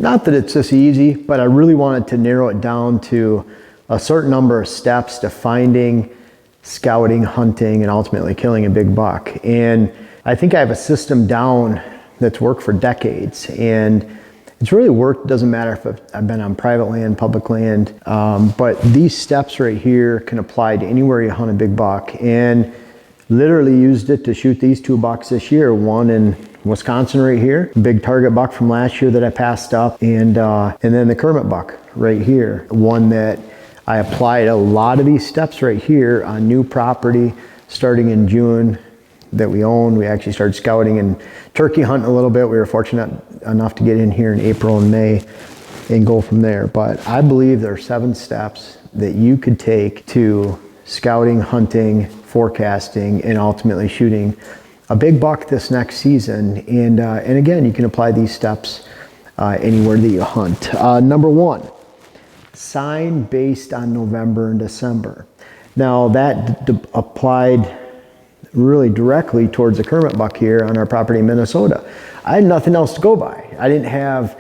Not that it's this easy, but I really wanted to narrow it down to a certain number of steps to finding, scouting, hunting, and ultimately killing a big buck. And I think I have a system down that's worked for decades, and it's really worked. Doesn't matter if I've been on private land, public land, but these steps right here can apply to anywhere you hunt a big buck. And literally used it to shoot these 2 bucks this year. One in Wisconsin right here, big target buck from last year that I passed up, and then the Kermit buck right here, one that I applied a lot of these steps right here on new property starting in June that we own. We actually started scouting and turkey hunting a little bit. We were fortunate enough to get in here in April and May and go from there. But I believe there are 7 steps that you could take to scouting, hunting, forecasting, and ultimately shooting a big buck this next season. And again, you can apply these steps anywhere that you hunt. Number 1, sign based on November and December. Now that applied really directly towards the Kermit buck here on our property in Minnesota. I had nothing else to go by. I didn't have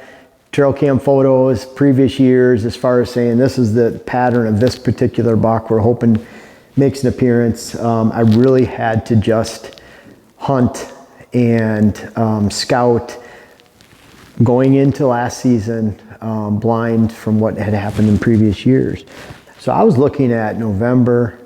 trail cam photos previous years as far as saying this is the pattern of this particular buck we're hoping makes an appearance. I really had to just hunt and scout going into last season, blind from what had happened in previous years. So I was looking at November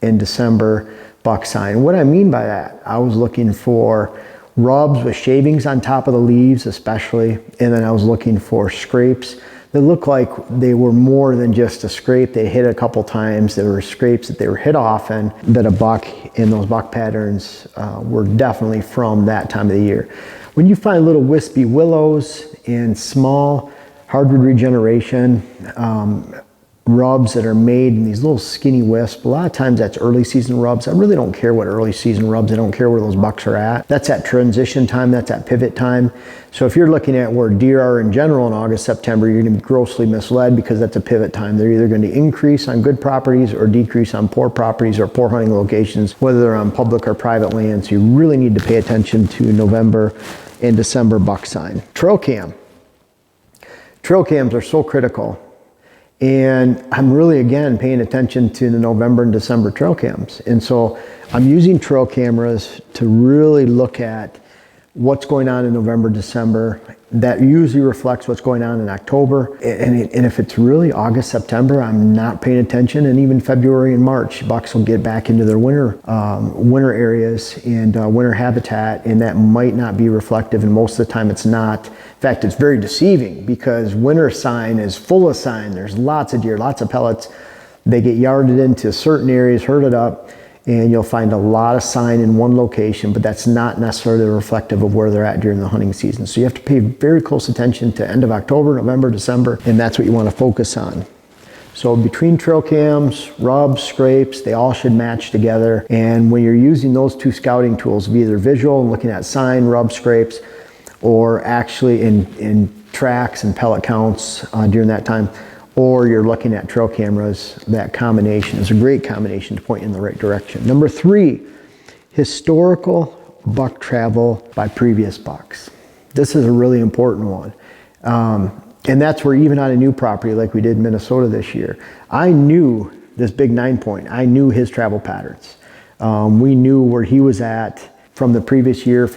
and December buck sign. What I mean by that, I was looking for rubs with shavings on top of the leaves especially, and then I was looking for scrapes that looked like they were more than just a scrape. They hit a couple times. There were scrapes that they were hit often, that a buck in those buck patterns were definitely from that time of the year. When you find little wispy willows and small hardwood regeneration rubs that are made in these little skinny wisps, a lot of times that's early season rubs. I really don't care what early season rubs, I don't care where those bucks are at. That's at transition time, that's at pivot time. So if you're looking at where deer are in general in August, September, you're gonna be grossly misled because that's a pivot time. They're either gonna increase on good properties or decrease on poor properties or poor hunting locations, whether they're on public or private land. So you really need to pay attention to November and December buck sign. Trail cam. Trail cams are so critical. And I'm really, again, paying attention to the November and December trail cams. And so I'm using trail cameras to really look at what's going on in November, December. That usually reflects what's going on in October. And if it's really August, September, I'm not paying attention. And even February and March, bucks will get back into their winter areas and winter habitat, and that might not be reflective, and most of the time it's not. In fact, it's very deceiving because winter sign is full of sign. There's lots of deer, lots of pellets. They get yarded into certain areas, herded up, and you'll find a lot of sign in one location, but that's not necessarily reflective of where they're at during the hunting season. So you have to pay very close attention to end of October, November, December, and that's what you want to focus on. So between trail cams, rubs, scrapes, they all should match together. And when you're using those 2 scouting tools, be either visual and looking at sign, rub, scrapes, or actually in tracks and pellet counts during that time, or you're looking at trail cameras, that combination is a great combination to point in the right direction. Number 3, historical buck travel by previous bucks. This is a really important one. And that's where even on a new property like we did in Minnesota this year, I knew this big 9-point. I knew his travel patterns. We knew where he was at from the previous year,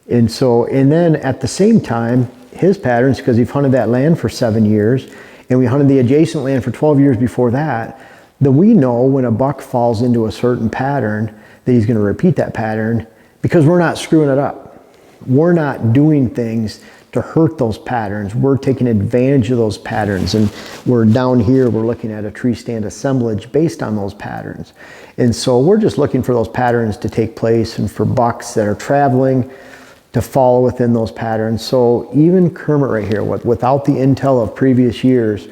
And then at the same time, his patterns, because we've hunted that land for 7 years, and we hunted the adjacent land for 12 years before that, then we know when a buck falls into a certain pattern that he's going to repeat that pattern because we're not screwing it up. We're not doing things to hurt those patterns. We're taking advantage of those patterns, and we're down here, we're looking at a tree stand assemblage based on those patterns. And so we're just looking for those patterns to take place and for bucks that are traveling to fall within those patterns. So even Kermit right here, without the intel of previous years,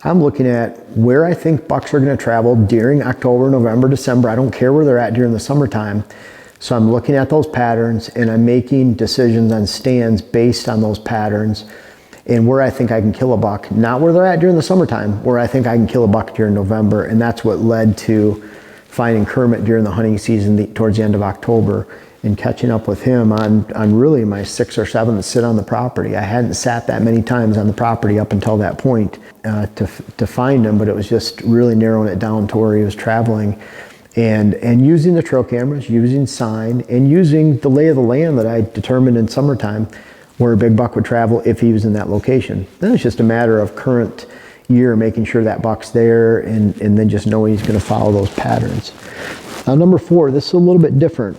I'm looking at where I think bucks are going to travel during October, November, December. I don't care where they're at during the summertime. So I'm looking at those patterns and I'm making decisions on stands based on those patterns and where I think I can kill a buck, not where they're at during the summertime, where I think I can kill a buck during November. And that's what led to finding Kermit during the hunting season towards the end of October and catching up with him on really my 6th or 7th sit on the property. I hadn't sat that many times on the property up until that point to find him, but it was just really narrowing it down to where he was traveling, and using the trail cameras, using sign, and using the lay of the land that I determined in summertime where a big buck would travel if he was in that location. Then it's just a matter of current year, making sure that buck's there, and then just knowing he's going to follow those patterns. Now, number 4, this is a little bit different.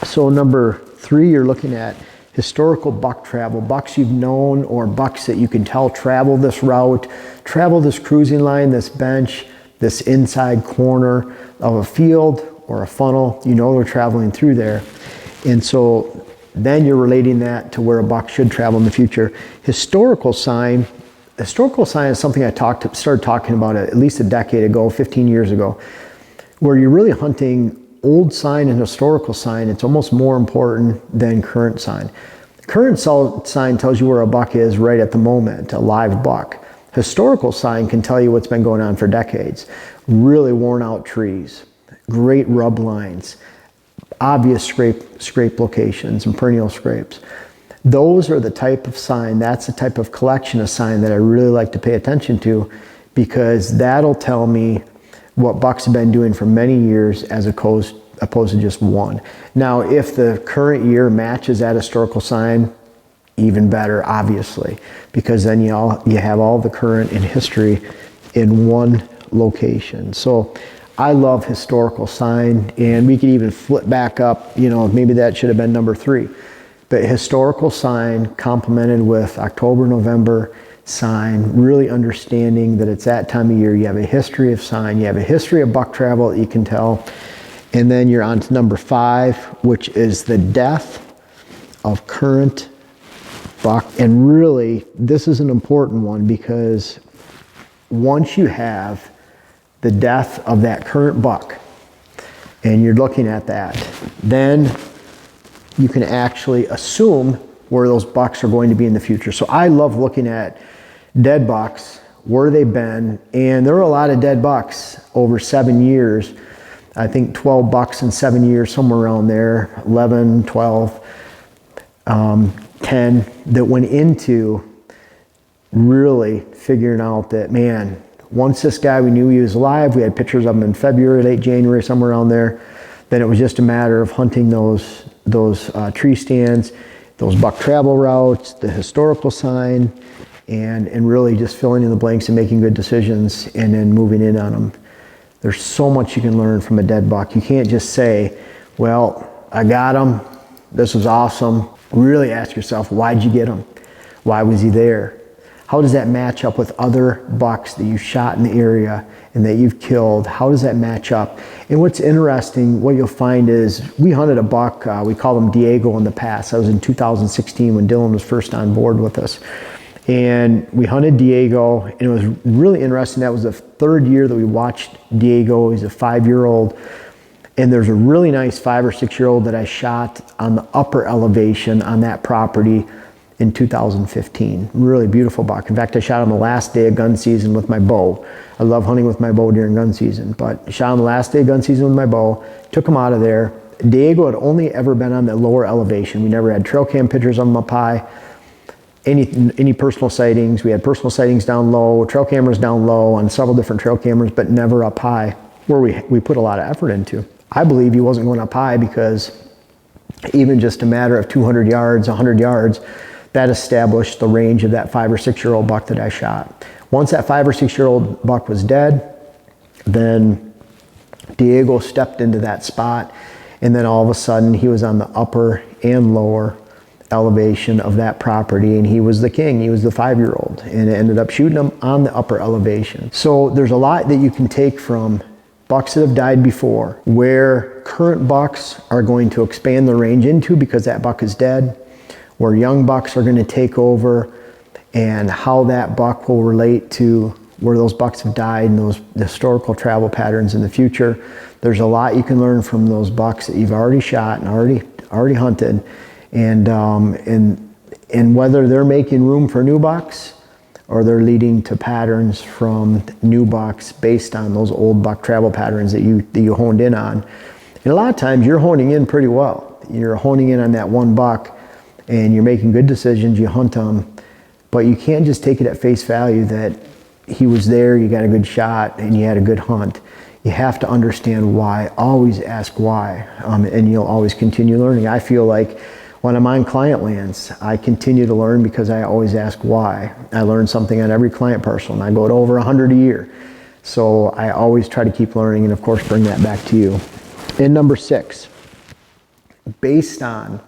So number 3, you're looking at historical buck travel, bucks you've known or bucks that you can tell travel this route, travel this cruising line, this bench, this inside corner of a field or a funnel. You know they're traveling through there. And so then you're relating that to where a buck should travel in the future. Historical sign is something I started talking about at least a decade ago, 15 years ago, where you're really hunting old sign and historical sign. It's almost more important than current sign. Current sign tells you where a buck is right at the moment, a live buck. Historical sign can tell you what's been going on for decades. Really worn out trees, great rub lines, obvious scrape locations and perennial scrapes. Those are the type of sign, that's the type of collection of sign that I really like to pay attention to, because that'll tell me what bucks have been doing for many years as opposed to just one. Now, if the current year matches that historical sign, even better, obviously, because then you have all the current and history in one location. So I love historical sign, and we could even flip back up, maybe that should have been number 3. But historical sign complemented with October, November sign, really understanding that it's that time of year. You have a history of sign, you have a history of buck travel that you can tell. And then you're on to number 5, which is the death of current buck. And really, this is an important one, because once you have the death of that current buck and you're looking at that, then you can actually assume where those bucks are going to be in the future. So I love looking at dead bucks, where they've been, and there are a lot of dead bucks over 7 years. I think 12 bucks in 7 years, somewhere around there, 11, 12, 10, that went into really figuring out that, man, once this guy, we knew he was alive, we had pictures of him in February, late January, somewhere around there, then it was just a matter of hunting those tree stands, those buck travel routes, the historical sign, and really just filling in the blanks and making good decisions and then moving in on them. There's so much you can learn from a dead buck. You can't just say, well, I got him, this was awesome. Really ask yourself, why'd you get him? Why was he there? How does that match up with other bucks that you shot in the area and that you've killed? How does that match up? And what's interesting, what you'll find is, we hunted a buck, we called him Diego in the past. That was in 2016 when Dylan was first on board with us. And we hunted Diego, and it was really interesting. That was the 3rd year that we watched Diego. He's a 5-year-old. And there's a really nice 5 or 6-year-old that I shot on the upper elevation on that property in 2015. Really beautiful buck. In fact, I shot him the last day of gun season with my bow. I love hunting with my bow during gun season, but I shot him the last day of gun season with my bow, took him out of there. Diego had only ever been on the lower elevation. We never had trail cam pictures of him up high. Any personal sightings. We had personal sightings down low, trail cameras down low on several different trail cameras, but never up high, where we put a lot of effort into. I believe he wasn't going up high because even just a matter of 200 yards, 100 yards, that established the range of that 5 or 6-year-old buck that I shot. Once that 5 or 6-year-old buck was dead, then Diego stepped into that spot, and then all of a sudden he was on the upper and lower elevation of that property, and he was the king. He was the 5-year-old, and it ended up shooting him on the upper elevation. So there's a lot that you can take from bucks that have died before, where current bucks are going to expand the range into because that buck is dead, where young bucks are going to take over, and how that buck will relate to where those bucks have died and those historical travel patterns in the future. There's a lot you can learn from those bucks that you've already shot and already hunted. And whether they're making room for new bucks or they're leading to patterns from new bucks based on those old buck travel patterns that you honed in on. And a lot of times you're honing in pretty well. You're honing in on that one buck and you're making good decisions, you hunt them, but you can't just take it at face value that he was there, you got a good shot, and you had a good hunt. You have to understand why. Always ask why, and you'll always continue learning. I feel like when I'm on client lands, I continue to learn because I always ask why. I learn something on every client parcel, and I go to over 100 a year. So I always try to keep learning and, of course, bring that back to you. And number 6, based on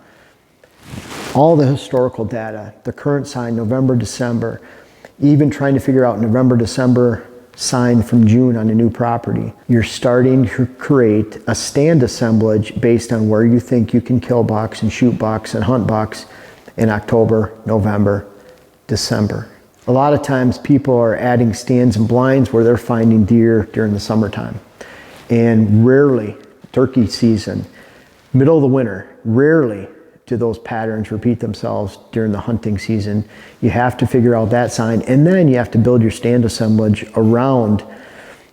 all the historical data, the current sign, November, December, even trying to figure out November, December sign from June on a new property, you're starting to create a stand assemblage based on where you think you can kill bucks and shoot bucks and hunt bucks in October, November, December. A lot of times people are adding stands and blinds where they're finding deer during the summertime. And rarely, turkey season, middle of the winter, rarely do those patterns repeat themselves during the hunting season. You have to figure out that sign, and then you have to build your stand assemblage around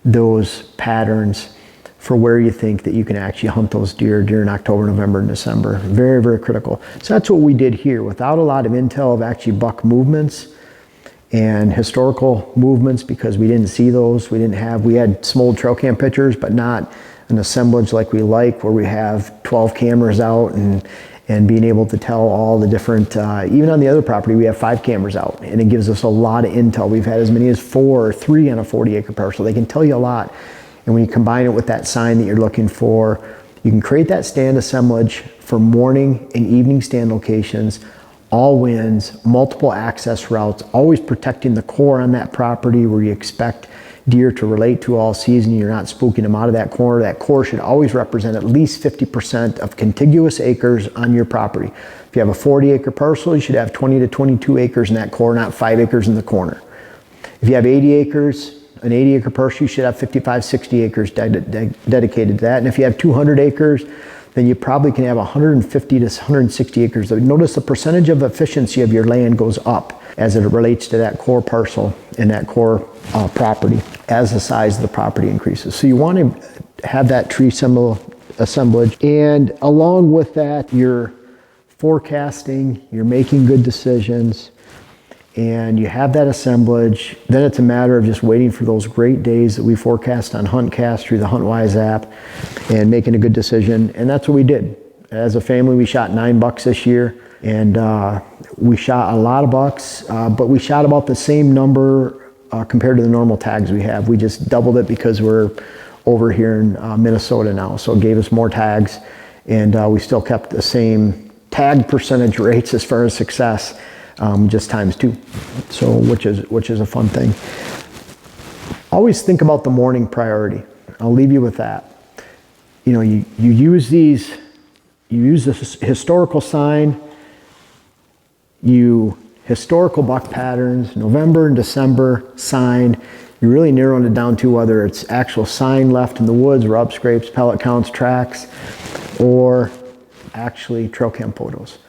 those patterns for where you think that you can actually hunt those deer during October, November, and December. Very, very critical. So that's what we did here. Without a lot of intel of actually buck movements and historical movements, because we didn't see those. We had some old trail cam pictures, but not an assemblage like we like, where we have 12 cameras out and being able to tell all the different, even on the other property, we have 5 cameras out, and it gives us a lot of intel. We've had as many as 4 or 3 on a 40-acre parcel. They can tell you a lot. And when you combine it with that sign that you're looking for, you can create that stand assemblage for morning and evening stand locations, all winds, multiple access routes, always protecting the core on that property where you expect deer to relate to all season. You're not spooking them out of that core. That core should always represent at least 50% of contiguous acres on your property. If you have a 40-acre parcel, you should have 20 to 22 acres in that core, not 5 acres in the corner. If you have 80 acres, an 80-acre parcel, you should have 55, 60 acres dedicated to that. And if you have 200 acres, then you probably can have 150 to 160 acres. Notice the percentage of efficiency of your land goes up as it relates to that core parcel and that core property as the size of the property increases. So you want to have that tree assemblage, and along with that, you're forecasting, you're making good decisions, and you have that assemblage. Then it's a matter of just waiting for those great days that we forecast on HuntCast through the HuntWise app and making a good decision. And that's what we did. As a family, we shot 9 bucks this year, and we shot a lot of bucks, but we shot about the same number compared to the normal tags we have. We just doubled it because we're over here in Minnesota now, so it gave us more tags, and we still kept the same tag percentage rates as far as success. Just times 2, so which is a fun thing. Always think about the morning priority. I'll leave you with that. You know, you use this historical sign, historical buck patterns, November and December sign. You're really narrowing it down to whether it's actual sign left in the woods, rub scrapes, pellet counts, tracks, or actually trail cam photos.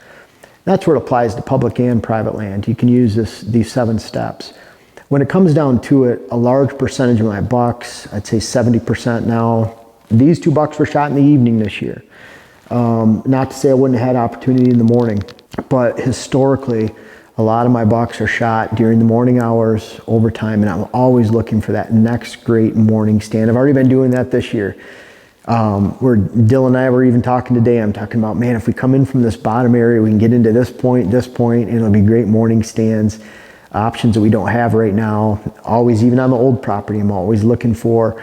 That's where it applies to public and private land. You can use these 7 steps. When it comes down to it, a large percentage of my bucks, I'd say 70% now, these 2 bucks were shot in the evening this year. Not to say I wouldn't have had opportunity in the morning, but historically, a lot of my bucks are shot during the morning hours, overtime, and I'm always looking for that next great morning stand. I've already been doing that this year. Dylan and I were even talking today. I'm talking about, man, if we come in from this bottom area, we can get into this point, and it'll be great morning stands, options that we don't have right now. Always, even on the old property, I'm always looking for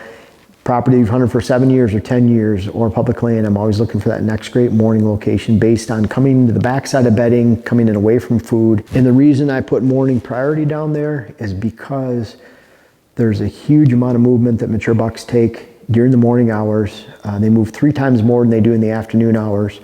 property we've hunted for 7 years or 10 years or public land. I'm always looking for that next great morning location based on coming to the backside of bedding, coming in away from food. And the reason I put morning priority down there is because there's a huge amount of movement that mature bucks take during the morning hours. They move 3 times more than they do in the afternoon hours.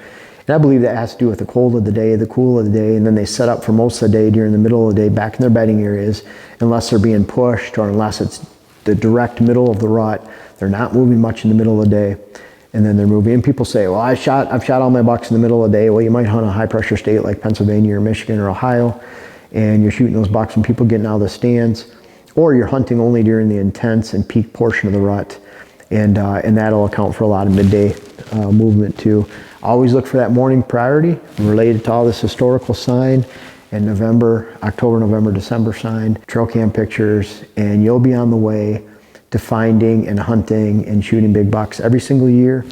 And I believe that has to do with the cold of the day, the cool of the day, and then they set up for most of the day during the middle of the day back in their bedding areas, unless they're being pushed or unless it's the direct middle of the rut. They're not moving much in the middle of the day, and then they're moving. And people say, well, I've shot all my bucks in the middle of the day. Well, you might hunt a high pressure state like Pennsylvania or Michigan or Ohio, and you're shooting those bucks when people getting out of the stands, or you're hunting only during the intense and peak portion of the rut. And that'll account for a lot of midday movement to always look for that morning priority related to all this historical sign, and October, November, December sign, trail cam pictures, and you'll be on the way to finding and hunting and shooting big bucks every single year.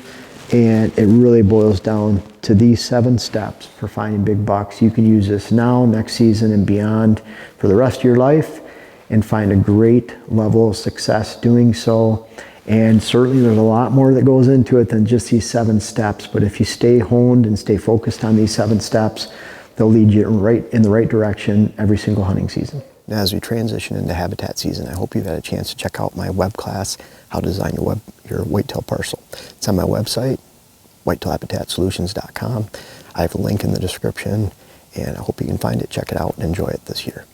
And it really boils down to these 7 steps for finding big bucks. You can use this now, next season, and beyond for the rest of your life and find a great level of success doing so. And certainly there's a lot more that goes into it than just these 7 steps. But if you stay honed and stay focused on these 7 steps, they'll lead you in the right direction every single hunting season. Now, as we transition into habitat season, I hope you've had a chance to check out my web class, How to Design Your Whitetail Parcel. It's on my website, whitetailhabitatsolutions.com. I have a link in the description, and I hope you can find it, check it out, and enjoy it this year.